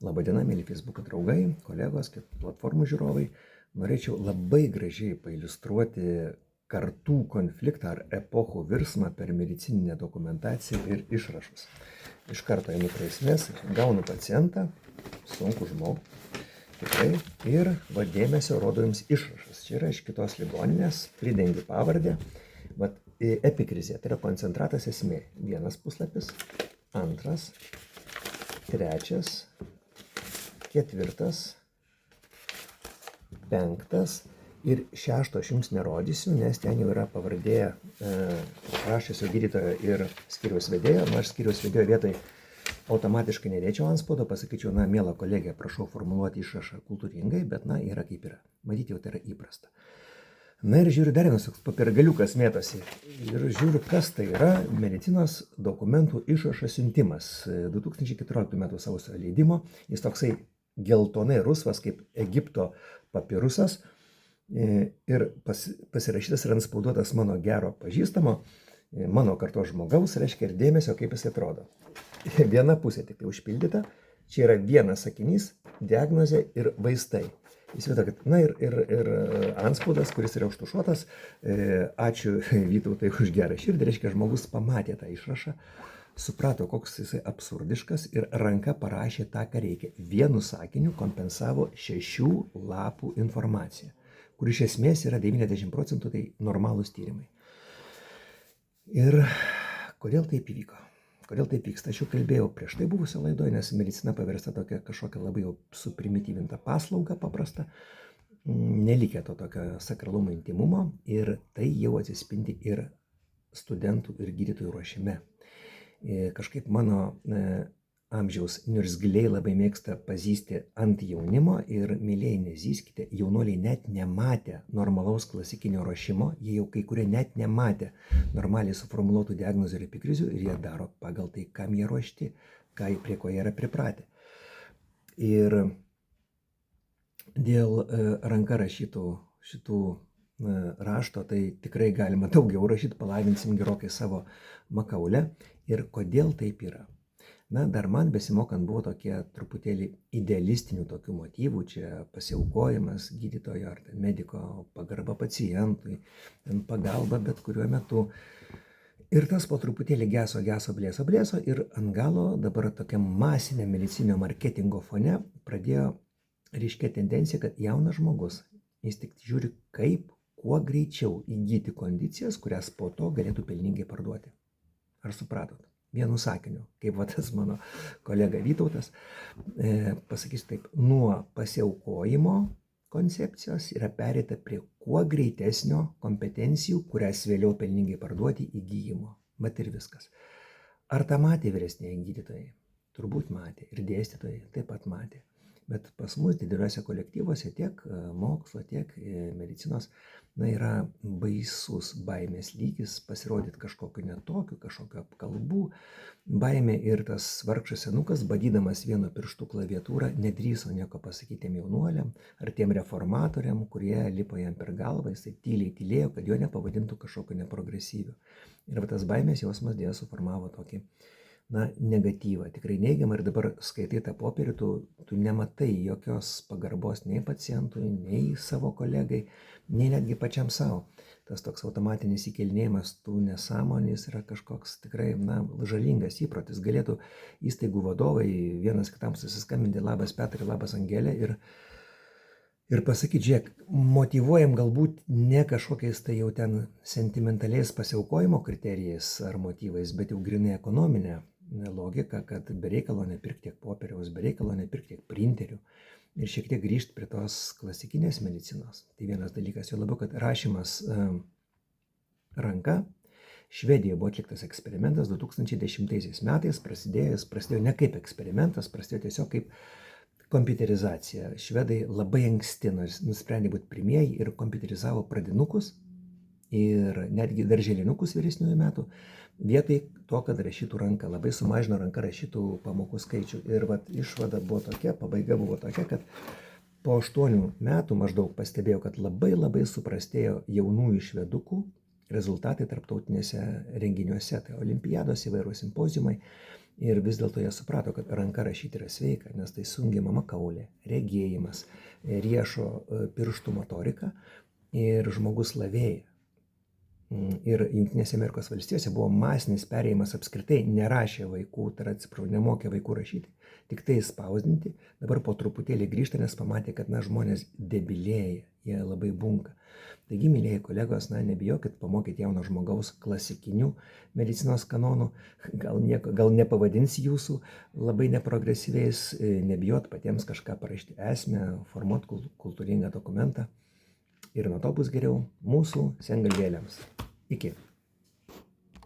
Labadiena, mėly Facebook draugai, kolegos, platformų žiūrovai. Norėčiau labai gražiai pailiustruoti kartų konfliktą ar epochų virsmą per medicininę dokumentaciją ir išrašus. Iš karto einu prie esmės, gaunu pacientą, sunku žmogų, tikrai, ir dėmesio rodo jums išrašas. Čia yra iš kitos ligoninės, pridengi pavardę. Epikrizė, tai yra koncentratas esmė. Vienas puslapis, antras, trečias, ketvirtas, penktas ir šešto aš jums nerodysiu, nes ten jau yra pavardė rašysio gydytojo ir skyriaus vedėjo. Aš skyriaus vedėjo vietoj automatiškai nedėčiau antspaudo, pasakyčiau, miela kolegė, prašau formuluoti išrašą kultūringai, bet yra kaip yra. Matyti jau tai yra įprasta. Ir žiūriu, dar vienas toks papirgaliukas mėtosi. Ir žiūriu, kas tai yra medicinos dokumentų išrašas siuntimas. 2014 m. sausio leidimo. Jis toksai geltonai rusvas kaip Egipto papirusas. Ir pasirašytas ir antspauduotas mano gero pažįstamo, mano kartos žmogaus, reiškia ir dėmesio, kaip jis atrodo. Viena pusė tik tai užpildyta. Čia yra vienas sakinys, diagnozė ir vaistai. Įsivaizduokit, ir antspaudas, kuris yra užtušuotas. Ačiū Vytautai už gerą širdį, reiškia, žmogus pamatė tą išrašą, suprato, koks jisai absurdiškas ir ranka parašė tą, ką reikia. Vienu sakiniu kompensavo 6 lapų informaciją, kur iš esmės yra 90% tai normalūs tyrimai. Ir kodėl taip įvyko? Kodėl taip vyksta? Aš jau kalbėjau prieš tai buvusio laidoje, nes medicina paversta tokia kažkokia labai jau suprimityvinta paslauga paprasta. Nelikė to tokio sakralumo, intimumo ir tai jau atsispindi ir studentų ir gydytojų ruošime. Kažkaip mano amžiaus niurzgiliai labai mėgsta pazysti ant jaunimo ir mylėjai nezyskite, jaunuoliai net nematė normalaus klasikinio ruošimo, jie jau kai kurie net nematė normaliai suformuluotų diagnozių ir epikrizių ir jie daro pagal tai, kam jie ruošti, prie ko jie yra pripratę. Ir dėl ranka rašytų šitų rašto, tai tikrai galima daugiau rašyti, palaiminsim gerokai savo makaulę. Ir kodėl taip yra? Dar man besimokant buvo tokie truputėlį idealistinių tokių motyvų, čia pasiaukojimas gydytojo ar mediko, pagarba pacientui, pagalba bet kuriuo metu. Ir tas po truputėlį geso, blėso ir ant galo dabar tokiam masinė medicinio marketingo fone pradėjo ryškia tendencija, kad jaunas žmogus, jis tik žiūri, kaip kuo greičiau įgyti kondicijas, kurias po to galėtų pelningai parduoti. Ar supratot? Vienu sakiniu, kaip tas mano kolega Vytautas, pasakysiu taip, nuo pasiaukojimo koncepcijos yra pereita prie kuo greitesnio kompetencijų, kurias vėliau pelningai parduoti įgyjimo. Bet ir viskas. Ar tą matė vyresnieji gydytojai? Turbūt matė. Ir dėstytojai taip pat matė. Bet pas mus dideliuose kolektyvuose tiek mokslo, tiek medicinos yra baisus baimės lygis pasirodyti kažkokiu netokiu, kažkokiu apkalbų. Baimė ir tas vargšas senukas, badydamas vienu pirštu klaviatūrą, nedrįso nieko pasakyti tiem jaunuoliam ar tiem reformatoriam, kurie lipo jam per galvą, jisai tyliai tylėjo, kad jo nepavadintų kažkokiu neprogresyviu. Ir tas baimės jausmas dėja suformavo tokį negatyvą, tikrai neigiamą, ir dabar skaitai tą popierių, tu nematai jokios pagarbos nei pacientui, nei savo kolegai, nei netgi pačiam savo. Tas toks automatinis įkelinėjimas tų nesąmonės yra kažkoks tikrai žalingas įprotis. Galėtų įstaigų vadovai vienas kitam susiskambinti, labas Petrai, labas Angelė, ir pasakyti, žiūrėk, motyvuojam galbūt ne kažkokiais tai jau ten sentimentaliais pasiaukojimo kriterijais ar motyvais, bet jau grinai ekonominė logika, kad be reikalo nepirkti tiek popieriaus, be reikalo nepirkti tiek printerių ir šiek tiek grįžti prie tos klasikinės medicinos. Tai vienas dalykas, jau labiau, kad rašymas ranka. Švedijoje buvo atliktas eksperimentas 2010 metais, prasidėjo ne kaip eksperimentas, prasidėjo tiesiog kaip kompiuterizacija. Švedai labai anksti nusprendė būti pirmieji ir kompiuterizavo pradinukus ir netgi darželinukus vyresniųjų metų. Vietoj to, kad rašytų ranka, labai sumažino ranka rašytų pamokų skaičių. Ir išvada buvo tokia, pabaiga buvo tokia, kad po 8 metų maždaug pastebėjau, kad labai suprastėjo jaunųjų švedukų rezultatai tarptautinėse renginiuose, tai olimpiados, įvairūs simpoziumai. Ir vis dėlto jie suprato, kad ranka rašyti yra sveika, nes tai sungiama makaulė, regėjimas, riešo pirštų motorika ir žmogus lavėja. Ir Junktinėse Amerikos valstijose buvo masinis perėjimas apskritai, nerašė vaikų, tai atsiprašau, nemokė vaikų rašyti, tik tai spausdinti, dabar po truputėlį grįžta, nes pamatė, kad žmonės debilėja, jie labai bunka. Taigi, mylėjai kolegos, nebijokit pamokyti jauno žmogaus klasikinių medicinos kanonų, gal nepavadins jūsų labai neprogresyviais, nebijot patiems kažką parašyti esmę, formuot kultūringą dokumentą. Ir nuo to bus geriau mūsų sengalvėliams. Iki.